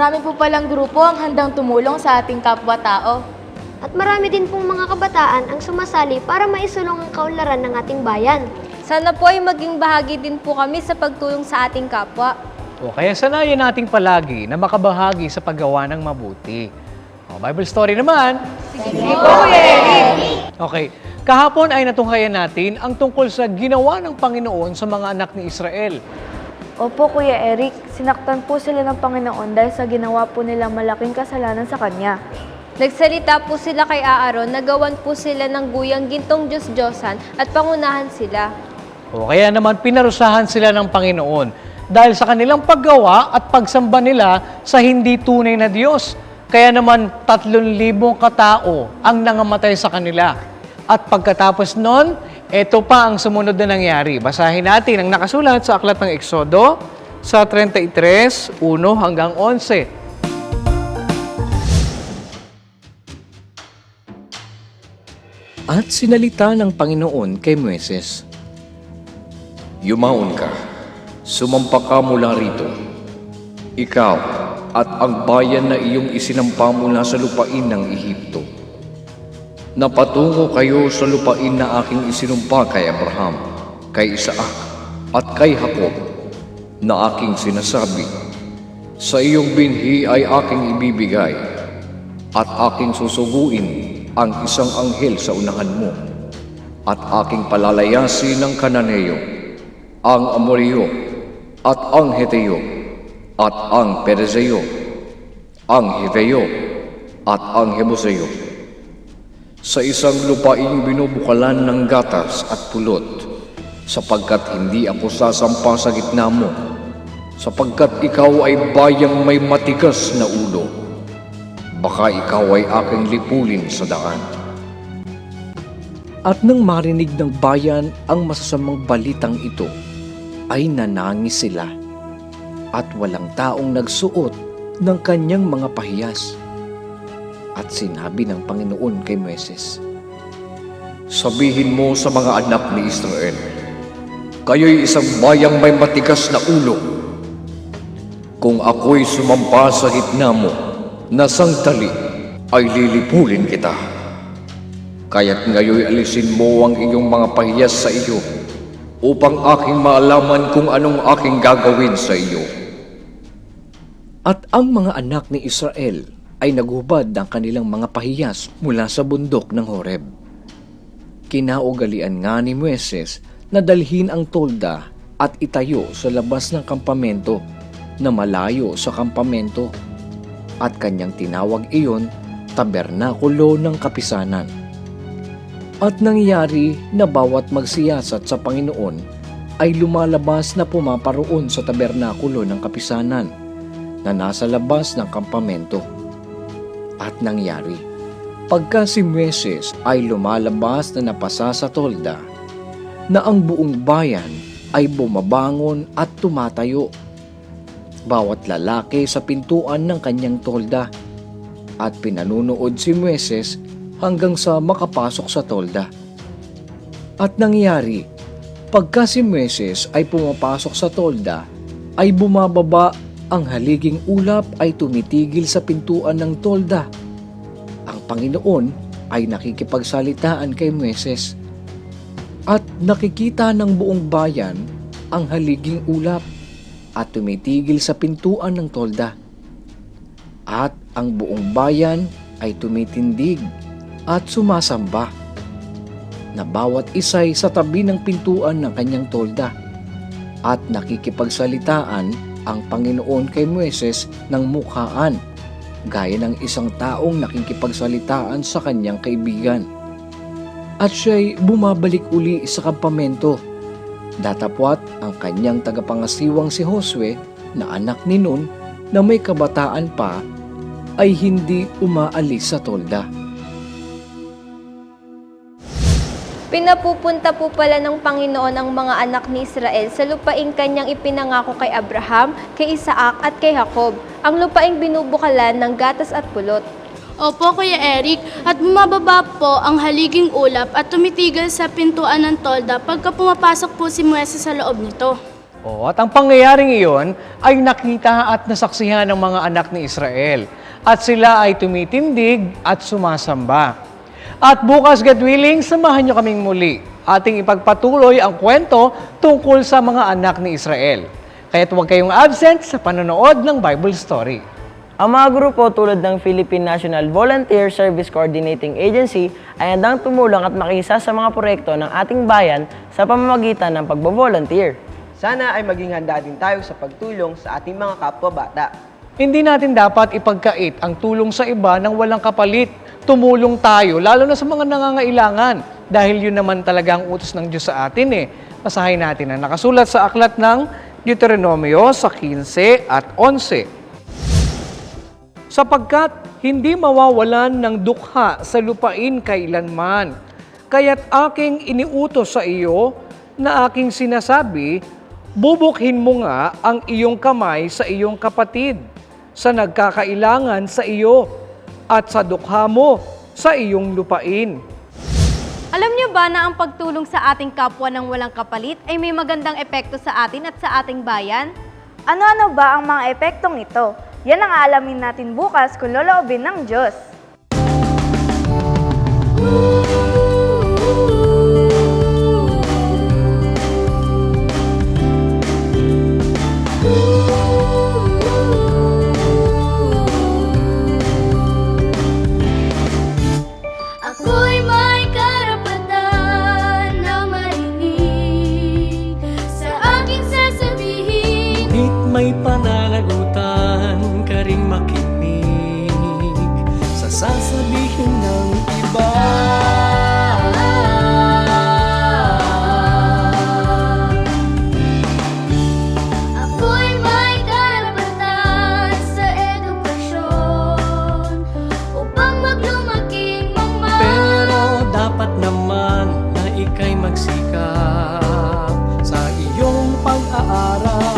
Marami po palang grupo ang handang tumulong sa ating kapwa-tao. At marami din pong mga kabataan ang sumasali para maisulong ang kaunlaran ng ating bayan. Sana po ay maging bahagi din po kami sa pagtulong sa ating kapwa. O kaya sanayin nating palagi na makabahagi sa paggawa ng mabuti. O, Bible story naman. Sige po, Kuya Eric. Okay, kahapon ay natunghayan natin ang tungkol sa ginawa ng Panginoon sa mga anak ni Israel. Opo, Kuya Eric. Sinaktan po sila ng Panginoon dahil sa ginawa po nilang malaking kasalanan sa Kanya. Nagsalita po sila kay Aaron, nagawan po sila ng guyang gintong Diyos-Diyosan at pangunahan sila. O kaya naman pinarusahan sila ng Panginoon dahil sa kanilang paggawa at pagsamba nila sa hindi tunay na Diyos. Kaya naman 3,000 katao ang nangamatay sa kanila. At pagkatapos nun, ito pa ang sumunod na nangyari. Basahin natin ang nakasulat sa Aklat ng Eksodo sa 33, 1 hanggang 11. At sinalita ng Panginoon kay Moises, Yumaon ka, sumampa ka mula rito. Ikaw at ang bayan na iyong isinampa mula sa lupain ng Ehipto. Napatungo kayo sa lupain na aking isinumpa kay Abraham, kay Isaac, at kay Jacob, na aking sinasabi, sa iyong binhi ay aking ibibigay, at aking susuguin ang isang anghel sa unahan mo, at aking palalayasin ng Kananeo, ang Amoreo, at ang Heteo, at ang Perezeo, ang Hiveo, at ang Jebuseo. Sa isang lupaing binubukalan ng gatas at pulot, sapagkat hindi ako sasampa sa gitna mo, sapagkat ikaw ay bayang may matigas na ulo. Baka ikaw ay aking lipulin sa daan. At nang marinig ng bayan ang masasamang balitang ito, ay nanangis sila at walang taong nagsuot ng kanyang mga pahiyas. At sinabi ng Panginoon kay Moises, Sabihin mo sa mga anak ni Israel, kayo'y isang bayang may matigas na ulo. Kung ako'y sumampa sa gitna mo, na sandali ay lilipulin kita. Kaya't ngayon alisin mo ang iyong mga pahiyas sa iyo upang aking maalaman kung anong aking gagawin sa iyo. At ang mga anak ni Israel ay naghubad ng kanilang mga pahiyas mula sa bundok ng Horeb. Kinaugalian nga ni Moises na dalhin ang tolda at itayo sa labas ng kampamento na malayo sa kampamento, at kanyang tinawag iyon Tabernakulo ng Kapisanan. At nangyari na bawat magsiyasat sa Panginoon ay lumalabas na pumaparoon sa Tabernakulo ng Kapisanan na nasa labas ng kampamento. At nangyari, pagka si Moises ay lumalabas na napasa sa tolda, na ang buong bayan ay bumabangon at tumatayo, bawat lalaki sa pintuan ng kanyang tolda, at pinanunood si Moises hanggang sa makapasok sa tolda. At nangyari, pagka si Moises ay pumapasok sa tolda, ay bumababa, ang haliging ulap ay tumitigil sa pintuan ng tolda. Ang Panginoon ay nakikipagsalitaan kay Moises, at nakikita ng buong bayan ang haliging ulap at tumitigil sa pintuan ng tolda. At ang buong bayan ay tumitindig at sumasamba, na bawat isa'y sa tabi ng pintuan ng kanyang tolda, at nakikipagsalitaan ang Panginoon kay Moises ng mukhaan, gaya ng isang taong nakikipagsalitaan sa kanyang kaibigan. At siya'y bumabalik uli sa kampamento. Datapwat ang kanyang tagapangasiwang si Josue, na anak ni Nun, na may kabataan pa, ay hindi umaalis sa tolda. Pinapupunta po pala ng Panginoon ang mga anak ni Israel sa lupaing kanyang ipinangako kay Abraham, kay Isaac at kay Jacob, ang lupaing binubukalan ng gatas at pulot. Opo, Kuya Eric, at bumababa po ang haliging ulap at tumitigil sa pintuan ng tolda pagka pumapasok po si Moises sa loob nito. At ang pangyayaring iyon ay nakita at nasaksihan ng mga anak ni Israel. At sila ay tumitindig at sumasamba. At bukas, God willing, samahan niyo kaming muli. Ating ipagpatuloy ang kwento tungkol sa mga anak ni Israel. Kaya't huwag kayong absent sa panonood ng Bible story. Ang mga grupo tulad ng Philippine National Volunteer Service Coordinating Agency ay handang tumulong at makisa sa mga proyekto ng ating bayan sa pamamagitan ng pagbo-volunteer. Sana ay maging handa din tayo sa pagtulong sa ating mga kapwa-bata. Hindi natin dapat ipagkait ang tulong sa iba nang walang kapalit. Tumulong tayo, lalo na sa mga nangangailangan. Dahil yun naman talaga ang utos ng Diyos sa atin eh. Basahin natin ang nakasulat sa aklat ng Deuteronomio sa 15 at 11. Sapagkat hindi mawawalan ng dukha sa lupain kailanman, kaya't aking iniutos sa iyo na aking sinasabi, bubukhin mo nga ang iyong kamay sa iyong kapatid, sa nagkakailangan sa iyo, at sa dukha mo sa iyong lupain. Alam niyo ba na ang pagtulong sa ating kapwa ng walang kapalit ay may magandang epekto sa atin at sa ating bayan? Ano-ano ba ang mga epektong ito? Yan ang aalamin natin bukas kung loloobin ng Diyos. Ako'y may karapatan na marinig sa aking sasabihin. Ngunit may pananagutan ka ring makinig sa sasabihin ng iba. Ako'y may karapatan sa edukasyon upang maglumaking mangma. Pero dapat naman na ika'y magsikap sa iyong pag-aaral.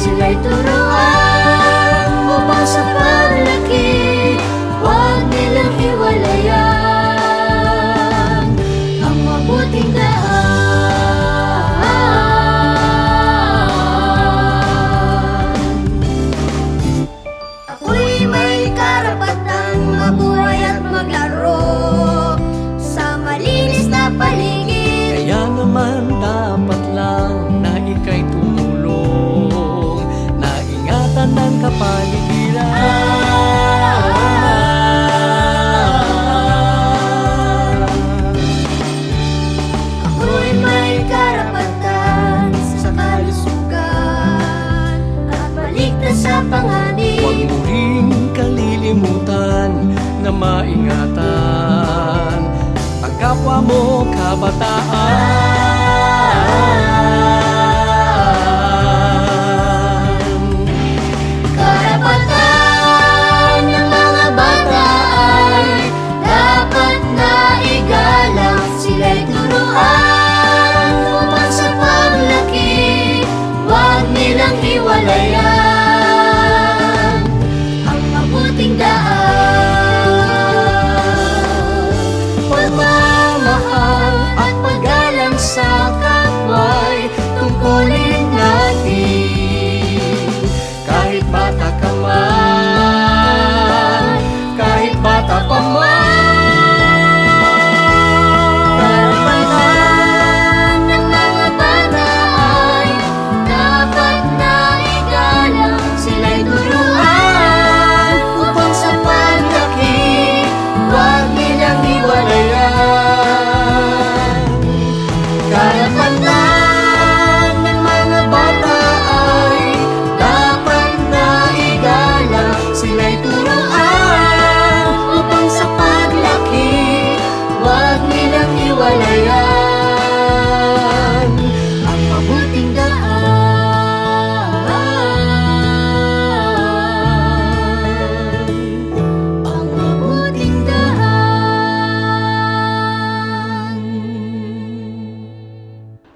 Sila'y turuan upang sa paglaki, huwag nilang hiwalayan ang mabuting daan. Ako'y may karapatang mabuhay at maglaro sa malinis na paligid. Kaya naman dapat lang na ika'y tumulong, na ingatan ng kapaligiran. Ako'y may karapatan sa kalusugan at baligtas sa panganib. Huwag mo ring kalilimutan na maingatan ang kapwa mo kabataan. Karapatan ng mga bata ay dapat na igalang. Sila'y turuan upang sa paglaki, huwag nilang hiwalayan ang mabuting daan. Pagmamahal at paggalang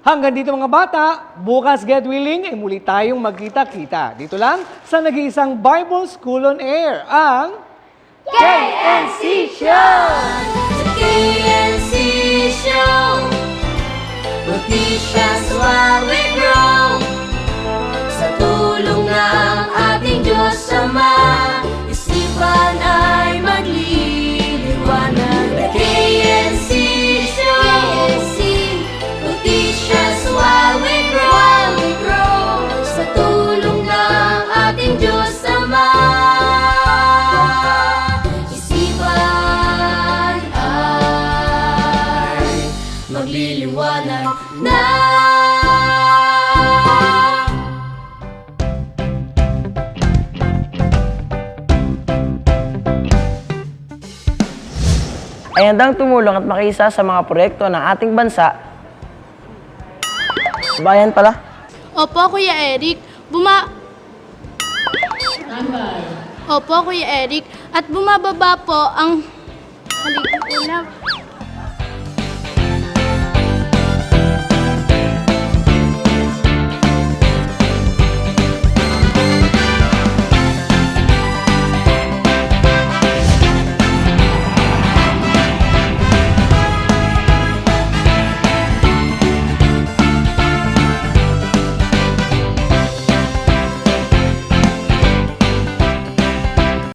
Hanggang dito mga bata, bukas get willing ay muli tayong magkita-kita. Dito lang sa nag-iisang Bible School on Air, ang KNC Show! KNC Show, noticias while we grow. Sa tulong ng ating Diyos Ama, isipan ay magliliwanag. The KNC Show, noticias while we grow. Sa tulong ng ating Diyos Ama, isipan ay magliliwanag na. Ay handang tumulong at makiisa sa mga proyekto ng ating bansa. Bayan pala. Opo, Kuya Eric. Opo, Kuya Eric. At bumababa po ang... Halika,